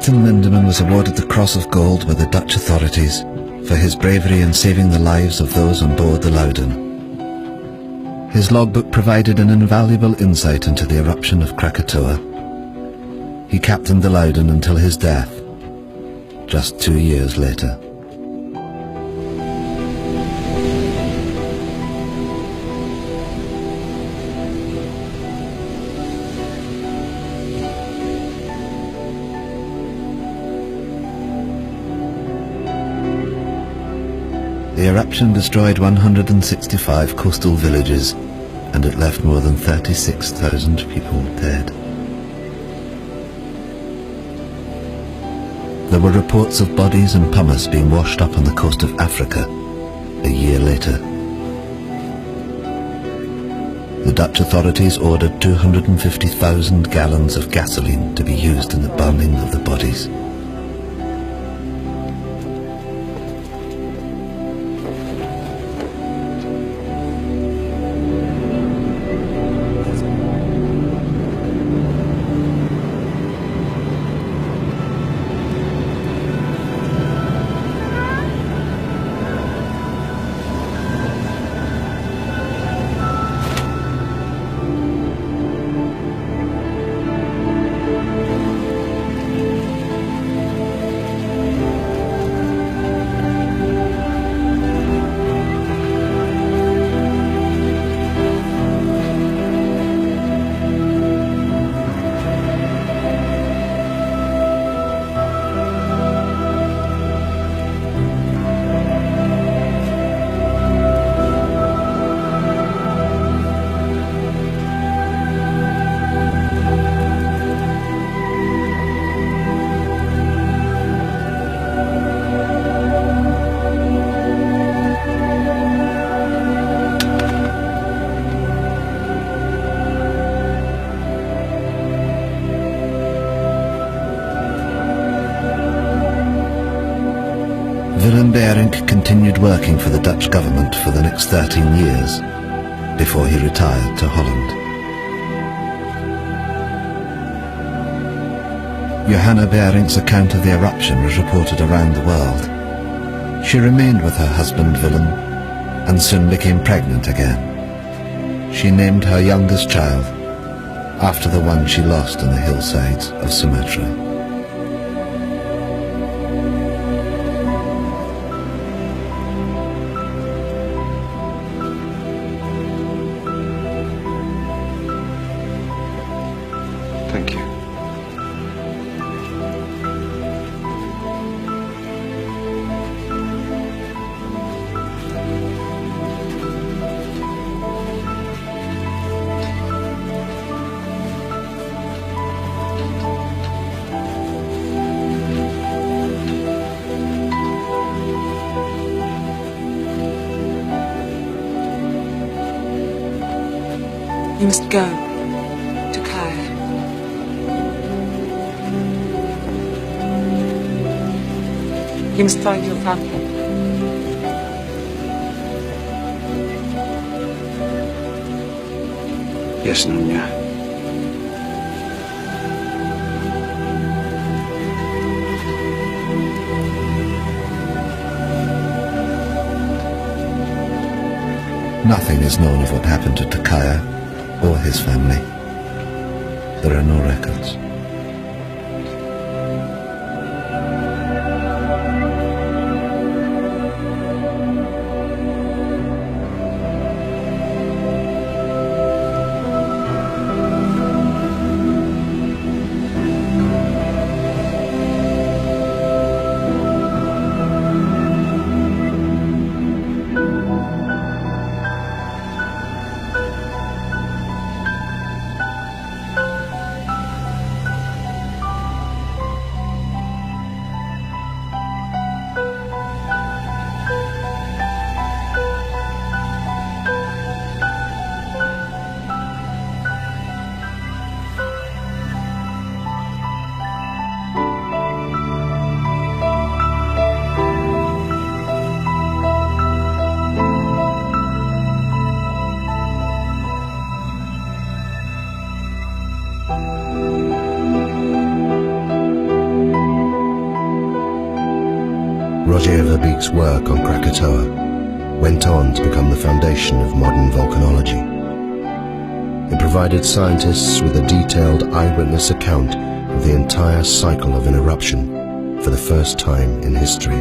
Captain Linderman was awarded the Cross of Gold by the Dutch authorities for his bravery in saving the lives of those on board the Loudon. His logbook provided an invaluable insight into the eruption of Krakatoa. He captained the Loudon until his death, just 2 years later. The eruption destroyed 165 coastal villages, and it left more than 36,000 people dead. There were reports of bodies and pumice being washed up on the coast of Africa a year later. The Dutch authorities ordered 250,000 gallons of gasoline to be used in the burning of the bodies. Willem Barink continued working for the Dutch government for the next 13 years before he retired to Holland. Johanna Berink's account of the eruption was reported around the world. She remained with her husband Willem and soon became pregnant again. She named her youngest child after the one she lost on the hillsides of Sumatra. Thank you. You must go to Kaya. You must find your family. Yes, Nunya. Nothing is known of what happened to Takaya or his family. There are no records. Verbeek's work on Krakatoa went on to become the foundation of modern volcanology. It provided scientists with a detailed eyewitness account of the entire cycle of an eruption for the first time in history.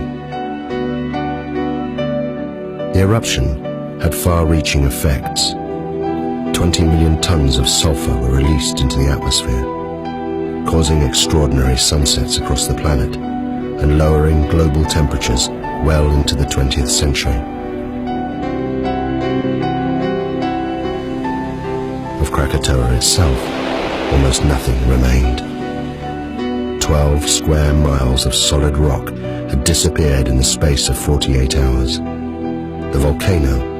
The eruption had far-reaching effects. 20 million tons of sulfur were released into the atmosphere, causing extraordinary sunsets across the planet and lowering global temperatures well into the 20th century. Of Krakatoa itself, almost nothing remained. 12 square miles of solid rock had disappeared in the space of 48 hours. The volcano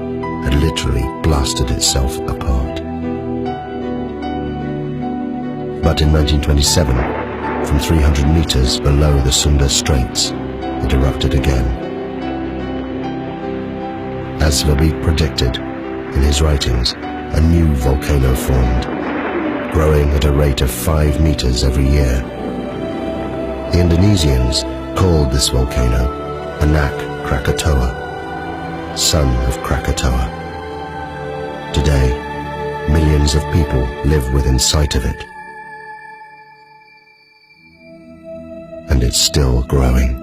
had literally blasted itself apart. But in 1927, from 300 meters below the Sunda Straits, it erupted again. As Verbeek predicted in his writings, a new volcano formed, growing at a rate of 5 meters every year. The Indonesians called this volcano Anak Krakatoa, son of Krakatoa. Today, millions of people live within sight of it. And it's still growing.